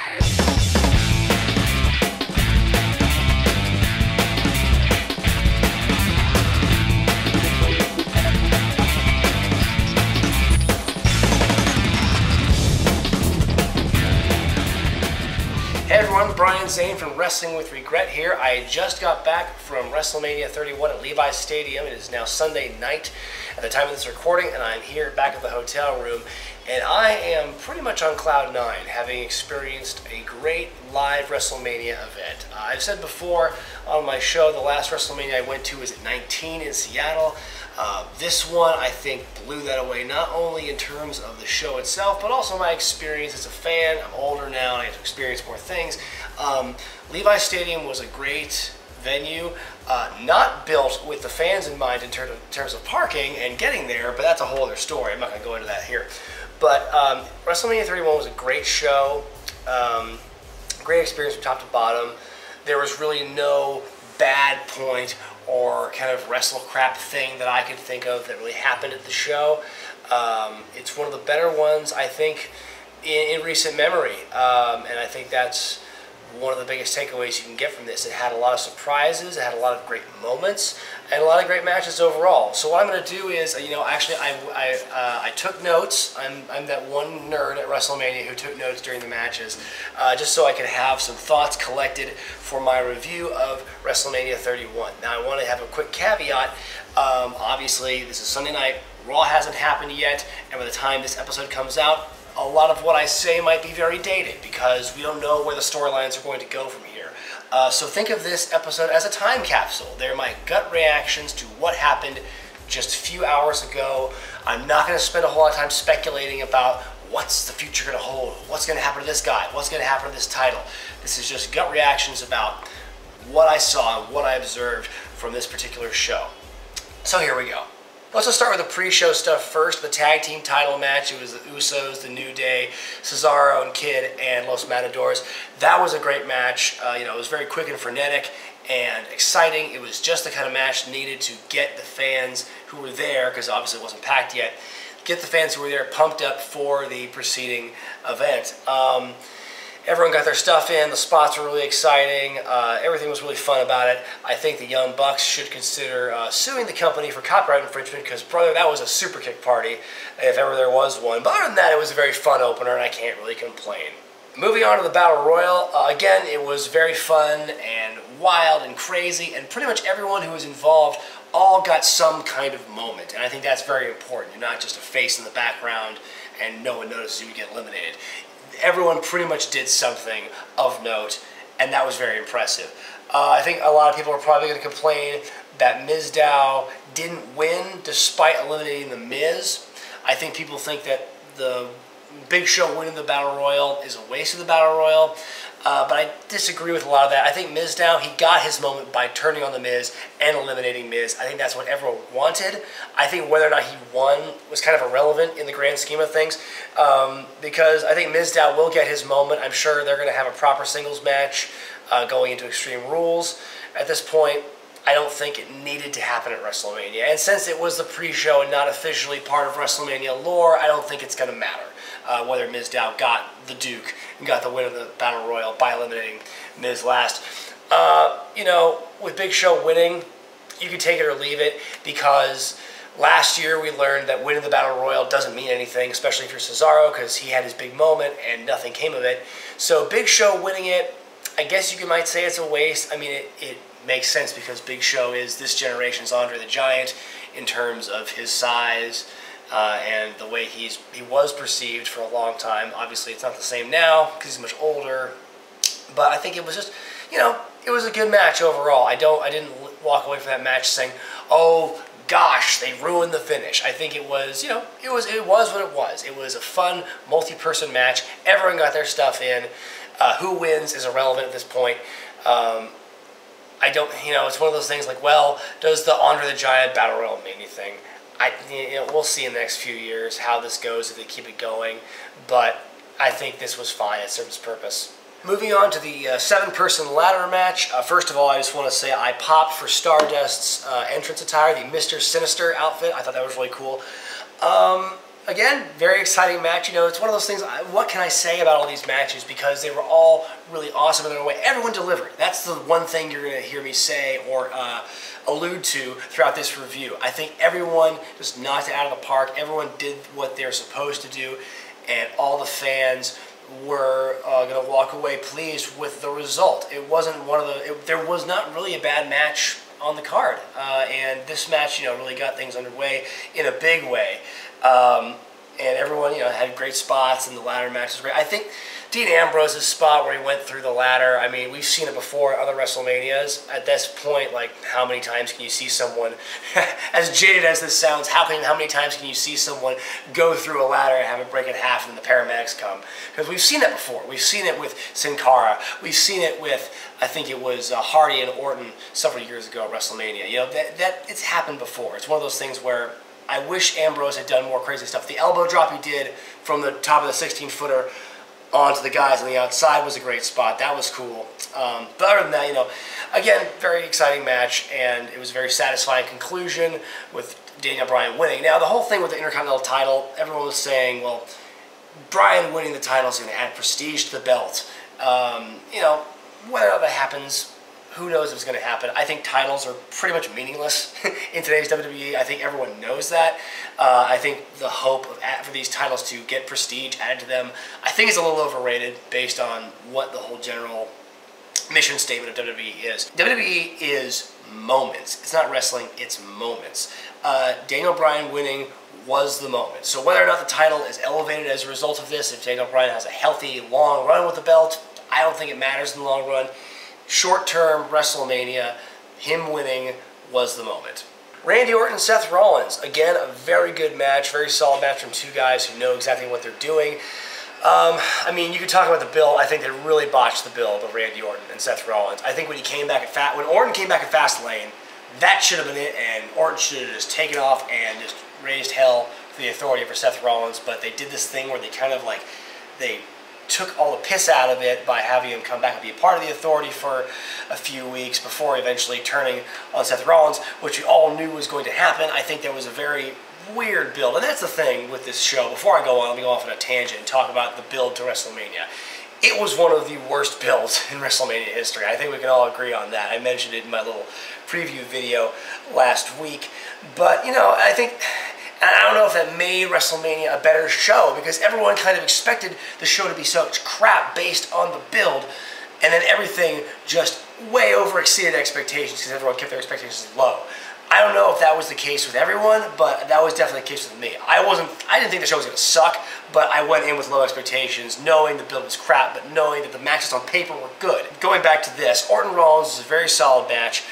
Hey everyone, Brian Zane from Wrestling with Regret here. I just got back from Wrestlemania 31 at Levi's Stadium. It is now Sunday night at the time of this recording, and I'm here back at the hotel room. And I am pretty much on cloud nine, having experienced a great live WrestleMania event. I've said before on my show, the last WrestleMania I went to was at 19 in Seattle. This one, I think, blew that away, not only in terms of the show itself, but also my experience as a fan. I'm older now, and I get to experience more things. Levi's Stadium was a great venue, not built with the fans in mind in terms of parking and getting there, but that's a whole other story. I'm not going to go into that here. But WrestleMania 31 was a great show, great experience from top to bottom. There was really no bad point or kind of wrestle crap thing that I could think of that really happened at the show. It's one of the better ones, I think, in recent memory, and I think that's one of the biggest takeaways you can get from this. It had a lot of surprises, it had a lot of great moments, and a lot of great matches overall. So what I'm going to do is, actually I took notes. I'm that one nerd at WrestleMania who took notes during the matches, just so I could have some thoughts collected for my review of WrestleMania 31. Now I want to have a quick caveat. Obviously, this is Sunday night. Raw hasn't happened yet, and by the time this episode comes out, a lot of what I say might be very dated because we don't know where the storylines are going to go from here. So think of this episode as a time capsule. They're my gut reactions to what happened just a few hours ago. I'm not going to spend a whole lot of time speculating about what's the future going to hold, what's going to happen to this guy, what's going to happen to this title. This is just gut reactions about what I saw and what I observed from this particular show. So here we go. Let's just start with the pre-show stuff first. The tag team title match, it was the Usos, the New Day, Cesaro and Kid, and Los Matadors. That was a great match. It was very quick and frenetic and exciting. It was just the kind of match needed to get the fans who were there, because obviously it wasn't packed yet, get the fans who were there pumped up for the preceding event. Everyone got their stuff in, the spots were really exciting, everything was really fun about it. I think the Young Bucks should consider suing the company for copyright infringement because, brother, that was a super kick party, if ever there was one. But other than that, it was a very fun opener and I can't really complain. Moving on to the Battle Royal, again, it was very fun and wild and crazy, and pretty much everyone who was involved all got some kind of moment, and I think that's very important. You're not just a face in the background and no one notices you get eliminated. Everyone pretty much did something of note, and that was very impressive. I think a lot of people are probably going to complain that Mizdow didn't win despite eliminating The Miz. I think people think that the Big Show winning the Battle Royal is a waste of the Battle Royal, but I disagree with a lot of that. I think Mizdow, he got his moment by turning on The Miz and eliminating Miz. I think that's what everyone wanted. I think whether or not he won was kind of irrelevant in the grand scheme of things, because I think Mizdow will get his moment. I'm sure they're going to have a proper singles match going into Extreme Rules. At this point, I don't think it needed to happen at WrestleMania. And since it was the pre-show and not officially part of WrestleMania lore, I don't think it's going to matter whether Mizdow got the Duke and got the win of the Battle Royal by eliminating Miz last. With Big Show winning, you can take it or leave it, because last year we learned that winning the Battle Royal doesn't mean anything, especially if you're Cesaro, because he had his big moment and nothing came of it. So Big Show winning it, I guess you might say it's a waste. I mean, it makes sense because Big Show is this generation's Andre the Giant in terms of his size and the way he was perceived for a long time. Obviously, it's not the same now because he's much older, but I think it was just, it was a good match overall. I didn't walk away from that match saying, oh gosh, they ruined the finish. I think it was, it was what it was. It was a fun multi-person match. Everyone got their stuff in. Who wins is irrelevant at this point. It's one of those things like, well, does the Andre the Giant Battle Royal mean anything? We'll see in the next few years how this goes if they keep it going, but I think this was fine. It served its purpose. Moving on to the 7-person ladder match. First of all, I just want to say I popped for Stardust's entrance attire, the Mr. Sinister outfit. I thought that was really cool. again, very exciting match. You know, it's one of those things, what can I say about all these matches? Because they were all really awesome in their own way. Everyone delivered. That's the one thing you're going to hear me say or allude to throughout this review. I think everyone just knocked it out of the park. Everyone did what they're supposed to do, and all the fans were going to walk away pleased with the result. It wasn't one of the, there was not really a bad match on the card, and this match, you know, really got things underway in a big way, and everyone, you know, had great spots, and the ladder match was great. I think Dean Ambrose's spot where he went through the ladder, I mean, we've seen it before at other WrestleManias. At this point, like, how many times can you see someone, as jaded as this sounds, how many times can you see someone go through a ladder and have it break in half and the paramedics come? Because we've seen that before. We've seen it with Sin Cara. We've seen it with, I think it was Hardy and Orton several years ago at WrestleMania. You know, that it's happened before. It's one of those things where I wish Ambrose had done more crazy stuff. The elbow drop he did from the top of the 16-footer onto the guys on the outside was a great spot. That was cool. But other than that, you know, again, very exciting match, and it was a very satisfying conclusion with Daniel Bryan winning. Now, the whole thing with the Intercontinental title, everyone was saying, well, Bryan winning the title is going to add prestige to the belt. You know, whether that happens, who knows if it's going to happen. I think titles are pretty much meaningless in today's WWE. I think everyone knows that. I think the hope for these titles to get prestige added to them, I think is a little overrated based on what the whole general mission statement of WWE is. WWE is moments. It's not wrestling, it's moments. Daniel Bryan winning was the moment. So whether or not the title is elevated as a result of this, if Daniel Bryan has a healthy, long run with the belt, I don't think it matters in the long run. Short-term WrestleMania, him winning was the moment. Randy Orton, Seth Rollins. Again, a very good match, very solid match from two guys who know exactly what they're doing. I mean, you could talk about the build. I think they really botched the build of Randy Orton and Seth Rollins. I think when Orton came back at Fastlane, that should have been it, and Orton should have just taken off and just raised hell for the authority for Seth Rollins. But they did this thing where they kind of like, they took all the piss out of it by having him come back and be a part of the authority for a few weeks before eventually turning on Seth Rollins, which we all knew was going to happen. I think that was a very weird build, and that's the thing with this show. Before I go on, let me go off on a tangent and talk about the build to WrestleMania. It was one of the worst builds in WrestleMania history. I think we can all agree on that. I mentioned it in my little preview video last week, but you know, I think, and I don't know if that made WrestleMania a better show, because everyone kind of expected the show to be such crap based on the build, and then everything just way over exceeded expectations because everyone kept their expectations low. I don't know if that was the case with everyone, but that was definitely the case with me. I didn't think the show was going to suck, but I went in with low expectations, knowing the build was crap, but knowing that the matches on paper were good. Going back to this, Orton Rollins is a very solid match.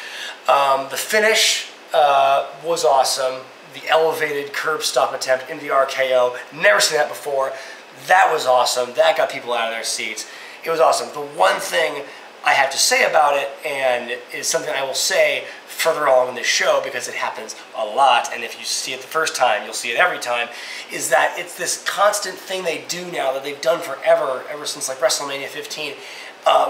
The finish was awesome. The elevated curb stop attempt in the RKO. Never seen that before. That was awesome. That got people out of their seats. It was awesome. The one thing I have to say about it, and is something I will say further along in this show because it happens a lot, and if you see it the first time, you'll see it every time, is that it's this constant thing they do now that they've done forever, ever since like WrestleMania 15,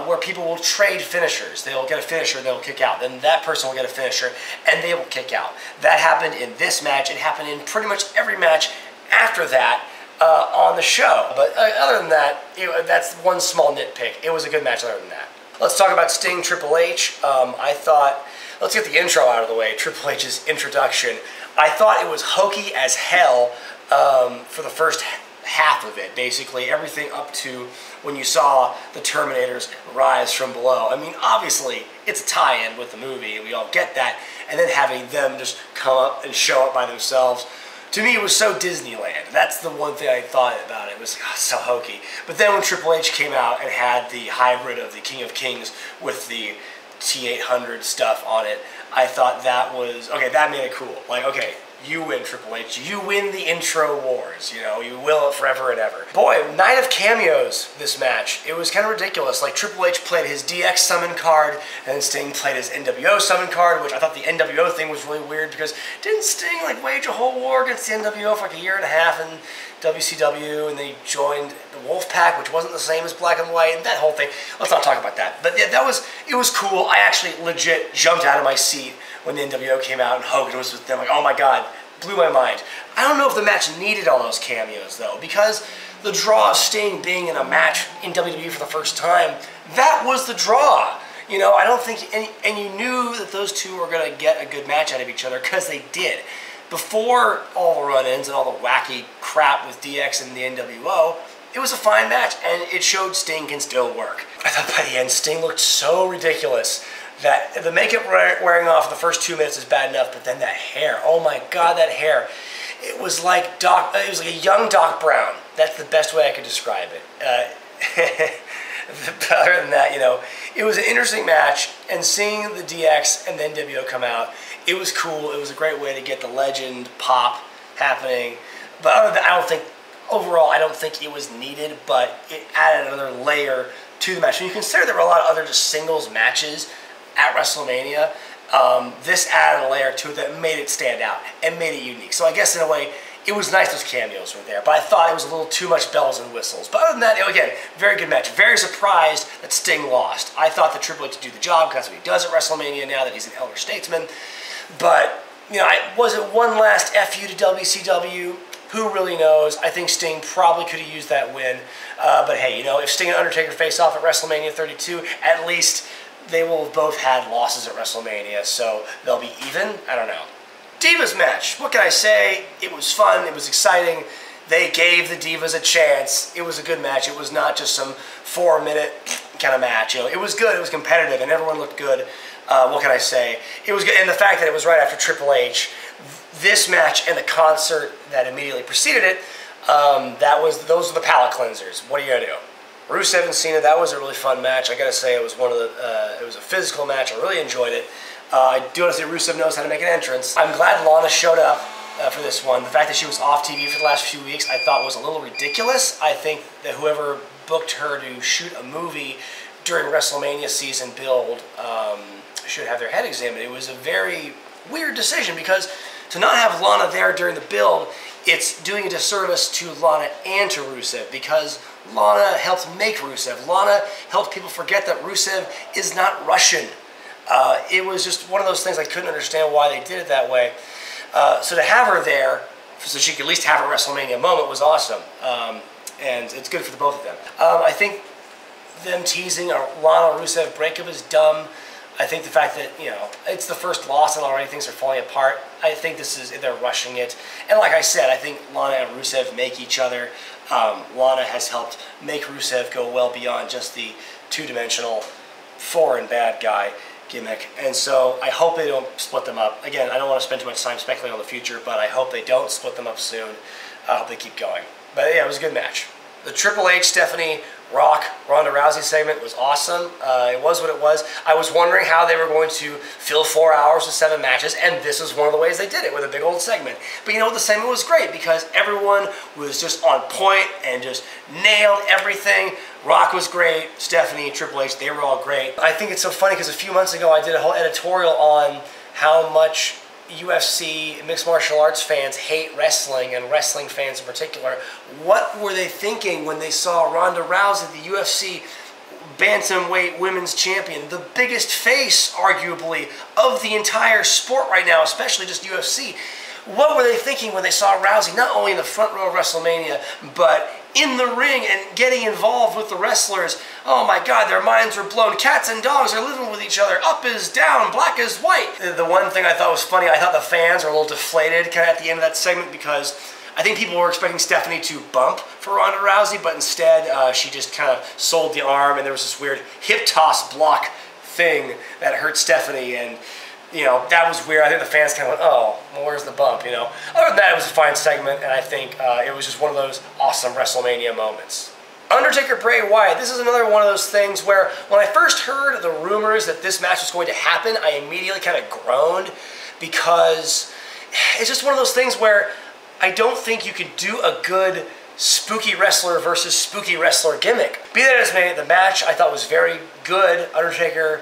where people will trade finishers. They'll get a finisher, they'll kick out. Then that person will get a finisher, and they will kick out. That happened in this match. It happened in pretty much every match after that on the show. But other than that, that's one small nitpick. It was a good match other than that. Let's talk about Sting Triple H. I thought, let's get the intro out of the way, Triple H's introduction. I thought it was hokey as hell for the first half of it, basically. Everything up to when you saw the Terminators rise from below. I mean, obviously, it's a tie-in with the movie, and we all get that. And then having them just come up and show up by themselves. To me, it was so Disneyland. That's the one thing I thought about it. It was like, oh, so hokey. But then when Triple H came out and had the hybrid of the King of Kings with the T800 stuff on it, I thought that was, okay, that made it cool. Like, okay, you win, Triple H. You win the intro wars. You know, you will it forever and ever. Boy, night of cameos, this match. It was kind of ridiculous. Like, Triple H played his DX summon card, and then Sting played his NWO summon card, which I thought the NWO thing was really weird, because didn't Sting, like, wage a whole war against the NWO for like a year and a half in WCW, and then he joined the Wolfpack, which wasn't the same as Black and White, and that whole thing. Let's not talk about that. But yeah, it was cool. I actually legit jumped out of my seat when the NWO came out and Hogan was with them. Like, oh my God, blew my mind. I don't know if the match needed all those cameos though, because the draw of Sting being in a match in WWE for the first time, that was the draw. You know, I don't think, and you knew that those two were going to get a good match out of each other, because they did. Before all the run-ins and all the wacky crap with DX and the NWO, it was a fine match, and it showed Sting can still work. I thought by the end, Sting looked so ridiculous that the makeup wearing off in the first 2 minutes is bad enough, but then that hair, oh my God, that hair. It was like a young Doc Brown. That's the best way I could describe it. Other than that, you know, it was an interesting match, and seeing the DX and the NWO come out, it was cool. It was a great way to get the legend pop happening. But other than that, overall, I don't think it was needed, but it added another layer to the match. When you consider there were a lot of other just singles matches at WrestleMania, this added a layer to it that made it stand out and made it unique. So I guess in a way, it was nice those cameos were there, but I thought it was a little too much bells and whistles. But other than that, again, very good match. Very surprised that Sting lost. I thought that Triple H would do the job, because that's what he does at WrestleMania now that he's an elder statesman. But, you know, was it one last FU to WCW? Who really knows? I think Sting probably could have used that win. But hey, you know, if Sting and Undertaker face off at WrestleMania 32, at least they will have both had losses at WrestleMania, so they'll be even. I don't know. Divas match. What can I say? It was fun. It was exciting. They gave the Divas a chance. It was a good match. It was not just some 4-minute kind of match. You know, it was good. It was competitive, and everyone looked good. What can I say? It was good, and the fact that it was right after Triple H, this match and the concert that immediately preceded it, those were the palate cleansers. What are you gonna do? Rusev and Cena. That was a really fun match. I gotta say, it was it was a physical match. I really enjoyed it. I do want to say Rusev knows how to make an entrance. I'm glad Lana showed up for this one. The fact that she was off TV for the last few weeks, I thought was a little ridiculous. I think that whoever booked her to shoot a movie during WrestleMania season build should have their head examined. It was a very weird decision, because to not have Lana there during the build, it's doing a disservice to Lana and to Rusev, because Lana helped make Rusev. Lana helped people forget that Rusev is not Russian. It was just one of those things I couldn't understand why they did it that way. So to have her there, so she could at least have a WrestleMania moment, was awesome. And it's good for the both of them. I think them teasing a Lana-Rusev breakup is dumb. I think the fact that, you know, it's the first loss and already things are falling apart, I think they're rushing it. And like I said, I think Lana and Rusev make each other. Lana has helped make Rusev go well beyond just the two-dimensional foreign bad guy gimmick, and so I hope they don't split them up. Again, I don't want to spend too much time speculating on the future, but I hope they don't split them up soon. I hope they keep going. But yeah, it was a good match. The Triple H, Stephanie, Rock, Ronda Rousey segment was awesome. It was what it was. I was wondering how they were going to fill 4 hours with 7 matches, and this is one of the ways they did it, with a big old segment. But you know what? The segment was great, because everyone was just on point and just nailed everything. Rock was great. Stephanie, Triple H, they were all great. I think it's so funny, because a few months ago I did a whole editorial on how much UFC, mixed martial arts fans hate wrestling, and wrestling fans in particular. What were they thinking when they saw Ronda Rousey, the UFC bantamweight women's champion, the biggest face, arguably, of the entire sport right now, especially just UFC? What were they thinking when they saw Rousey not only in the front row of WrestleMania, but in the ring and getting involved with the wrestlers? Oh my God, their minds were blown. Cats and dogs are living with each other. Up is down, black is white. The one thing I thought was funny, I thought the fans were a little deflated kind of at the end of that segment, because I think people were expecting Stephanie to bump for Ronda Rousey, but instead she just kind of sold the arm, and there was this weird hip toss block thing that hurt Stephanie, and you know, that was weird. I think the fans kind of went, oh, well, where's the bump, you know? Other than that, it was a fine segment, and I think it was just one of those awesome WrestleMania moments. Undertaker, Bray Wyatt. This is another one of those things where when I first heard the rumors that this match was going to happen, I immediately kind of groaned, because it's just one of those things where I don't think you could do a good spooky wrestler versus spooky wrestler gimmick. Be that as may, the match I thought was very good. Undertaker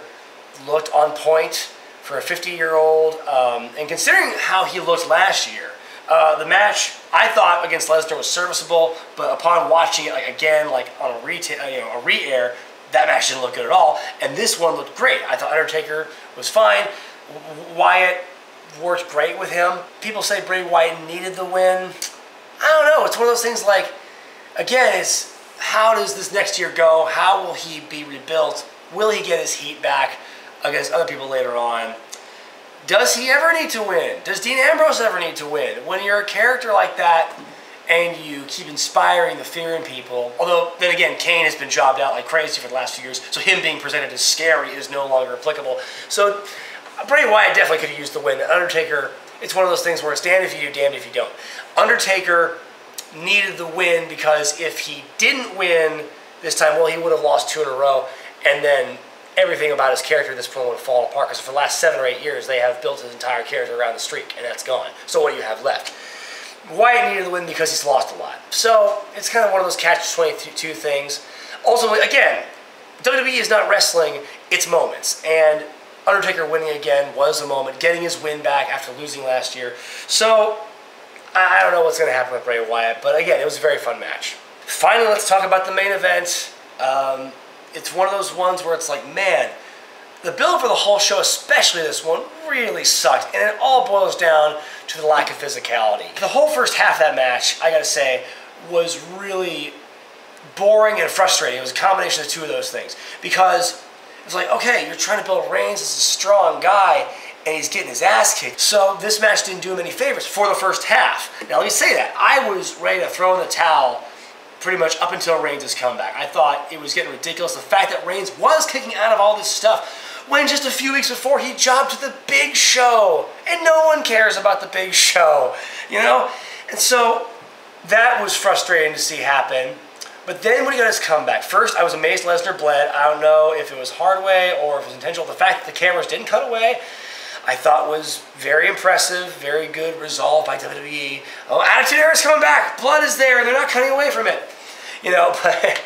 looked on point for a 50-year-old, and considering how he looked last year, the match I thought against Lesnar was serviceable, but upon watching it again, like on a re-air, that match didn't look good at all. And this one looked great. I thought Undertaker was fine. Wyatt, worked great with him. People say Bray Wyatt needed the win. I don't know. It's one of those things like, again, it's how does this next year go? How will he be rebuilt? Will he get his heat back against other people later on? Does he ever need to win? Does Dean Ambrose ever need to win? When you're a character like that and you keep inspiring the fear in people, although then again, Kane has been jobbed out like crazy for the last few years, so him being presented as scary is no longer applicable. So Bray Wyatt definitely could have used the win. Undertaker, it's one of those things where it's damned if you do, damned if you don't. Undertaker needed the win because if he didn't win this time, well, he would have lost 2 in a row, and then everything about his character at this point would have fallen apart, because for the last 7 or 8 years, they have built his entire character around the streak, and that's gone. So what do you have left? Wyatt needed the win because he's lost a lot. So it's kind of one of those catch-22 things. Ultimately, again, WWE is not wrestling, it's moments. And Undertaker winning again was a moment, getting his win back after losing last year. So I don't know what's going to happen with Bray Wyatt, but again, it was a very fun match. Finally, let's talk about the main event. It's one of those ones where it's like, man, the build for the whole show, especially this one, really sucked. And it all boils down to the lack of physicality. The whole first half of that match, I gotta say, was really boring and frustrating. It was a combination of 2 of those things. Because it's like, okay, you're trying to build Reigns as a strong guy, and he's getting his ass kicked. So this match didn't do him any favors for the first half. Now let me say that. I was ready to throw in the towel pretty much up until Reigns' comeback. I thought it was getting ridiculous. The fact that Reigns was kicking out of all this stuff when just a few weeks before he jobbed to the Big Show. And no one cares about the Big Show, you know? And so that was frustrating to see happen. But then when he got his comeback, first I was amazed Lesnar bled. I don't know if it was hard way or if it was intentional. The fact that the cameras didn't cut away, I thought was very impressive, very good resolve by WWE. Oh, Attitude Era's coming back. Blood is there, and they're not cutting away from it. You know, but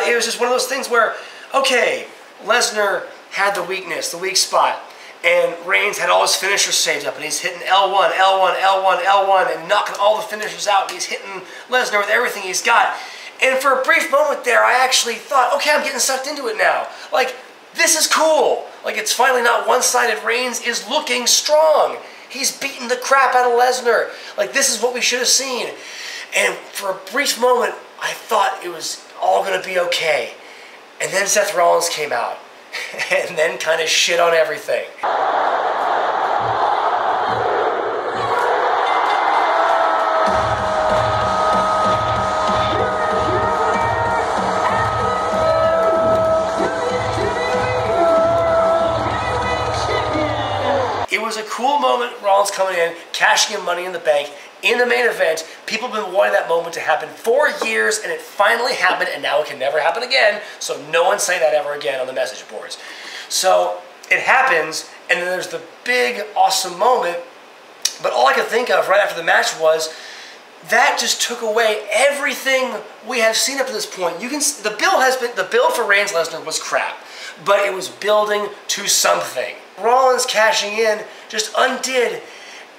it was just one of those things where, okay, Lesnar had the weakness, the weak spot, and Reigns had all his finishers saved up, and he's hitting L1, L1, L1, L1, and knocking all the finishers out, and he's hitting Lesnar with everything he's got. And for a brief moment there, I actually thought, okay, I'm getting sucked into it now. Like, this is cool. Like, it's finally not one-sided. Reigns is looking strong. He's beating the crap out of Lesnar. Like, this is what we should have seen. And for a brief moment, I thought it was all going to be okay. And then Seth Rollins came out and then kind of shit on everything. It was a cool moment, Rollins coming in, cashing in Money in the Bank in the main event. People have been wanting that moment to happen for years, and it finally happened, and now it can never happen again, so no one say that ever again on the message boards. So it happens, and then there's the big, awesome moment, but all I could think of right after the match was that just took away everything we have seen up to this point. You can the build for Reigns Lesnar was crap, but it was building to something. Rollins cashing in just undid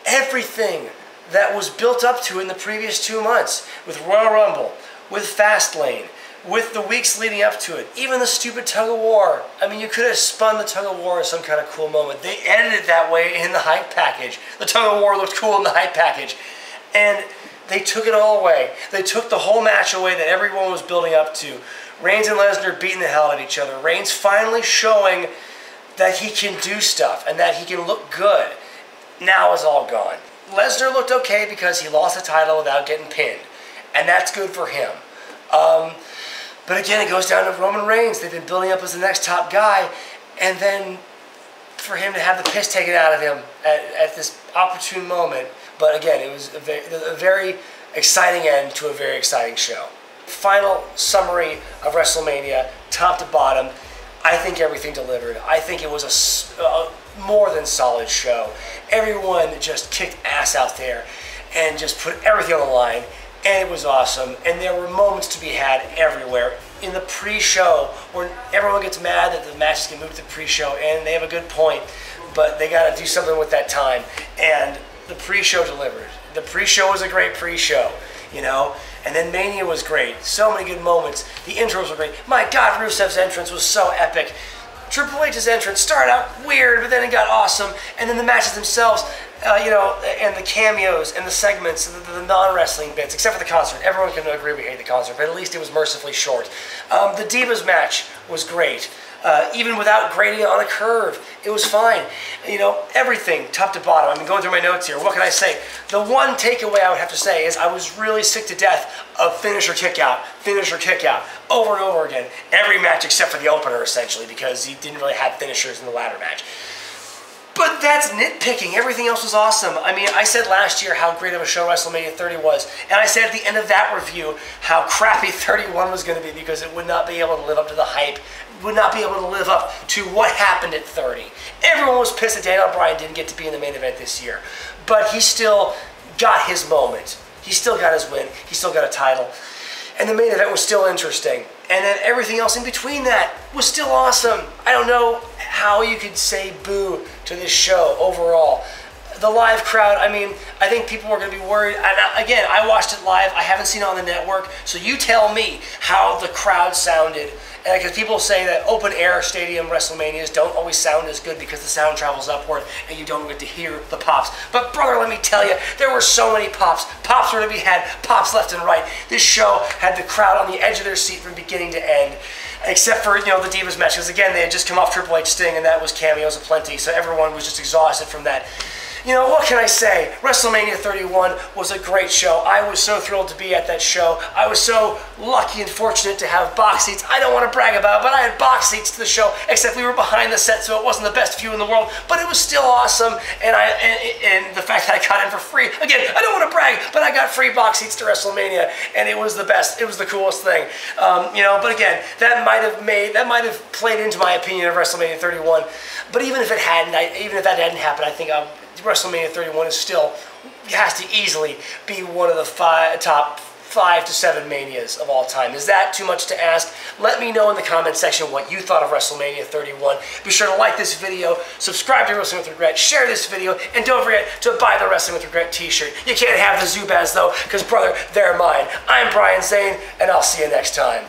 everything that was built up to in the previous 2 months with Royal Rumble, with Fastlane, with the weeks leading up to it, even the stupid tug-of-war. I mean, you could have spun the tug-of-war as some kind of cool moment. They edited it that way in the hype package. The tug-of-war looked cool in the hype package. And they took it all away. They took the whole match away that everyone was building up to. Reigns and Lesnar beating the hell out of each other. Reigns finally showing that he can do stuff and that he can look good. Now it's all gone. Lesnar looked okay because he lost the title without getting pinned, and that's good for him. But again, it goes down to Roman Reigns. They've been building up as the next top guy, and then for him to have the piss taken out of him at this opportune moment. But again, it was a very exciting end to a very exciting show. Final summary of WrestleMania, top to bottom. I think everything delivered. I think it was a more than solid show. Everyone just kicked ass out there and just put everything on the line, and it was awesome. And there were moments to be had everywhere. In the pre-show, where everyone gets mad that the matches get moved to pre-show, and they have a good point, but they got to do something with that time. And the pre-show delivered. The pre-show was a great pre-show, you know. And then Mania was great. So many good moments. The intros were great. My God, Rusev's entrance was so epic. Triple H's entrance started out weird, but then it got awesome. And then the matches themselves, and the cameos and the segments, the non-wrestling bits, except for the concert. Everyone can agree we hate the concert, but at least it was mercifully short. The Divas match was great. Even without grading it on a curve, it was fine. Everything, top to bottom. I've been going through my notes here. What can I say? The one takeaway I would have to say is I was really sick to death of finisher kick out, over and over again. Every match except for the opener, essentially, because he didn't really have finishers in the ladder match. But that's nitpicking. Everything else was awesome. I mean, I said last year how great of a show WrestleMania 30 was, and I said at the end of that review how crappy 31 was going to be because it would not be able to live up to the hype, would not be able to live up to what happened at 30. Everyone was pissed that Daniel Bryan didn't get to be in the main event this year, but he still got his moment. He still got his win. He still got a title. And the main event was still interesting. And then everything else in between that was still awesome. I don't know how you could say boo to this show overall. The live crowd, I mean, I think people were going to be worried. Again, I watched it live. I haven't seen it on the network. So you tell me how the crowd sounded. And because people say that open air stadium WrestleManias don't always sound as good because the sound travels upward and you don't get to hear the pops. But brother, let me tell you, there were so many pops. Pops were to be had, pops left and right. This show had the crowd on the edge of their seat from beginning to end. Except for, the Divas match, because again, they had just come off Triple H Sting and that was cameos aplenty, so everyone was just exhausted from that. What can I say? WrestleMania 31 was a great show. I was so thrilled to be at that show. I was so lucky and fortunate to have box seats. I don't want to brag about it, but I had box seats to the show, except we were behind the set, so it wasn't the best view in the world, but it was still awesome, and the fact that I got in for free, again, I don't want to brag, but I got free box seats to WrestleMania, and it was the best. It was the coolest thing. But again, that might have played into my opinion of WrestleMania 31, but even if that hadn't happened, I think WrestleMania 31 has to easily be one of the top 5 to 7 Manias of all time. Is that too much to ask? Let me know in the comment section what you thought of WrestleMania 31. Be sure to like this video, subscribe to Wrestling with Regret, share this video, and don't forget to buy the Wrestling with Regret t-shirt. You can't have the Zubaz though, because brother, they're mine. I'm Brian Zane, and I'll see you next time.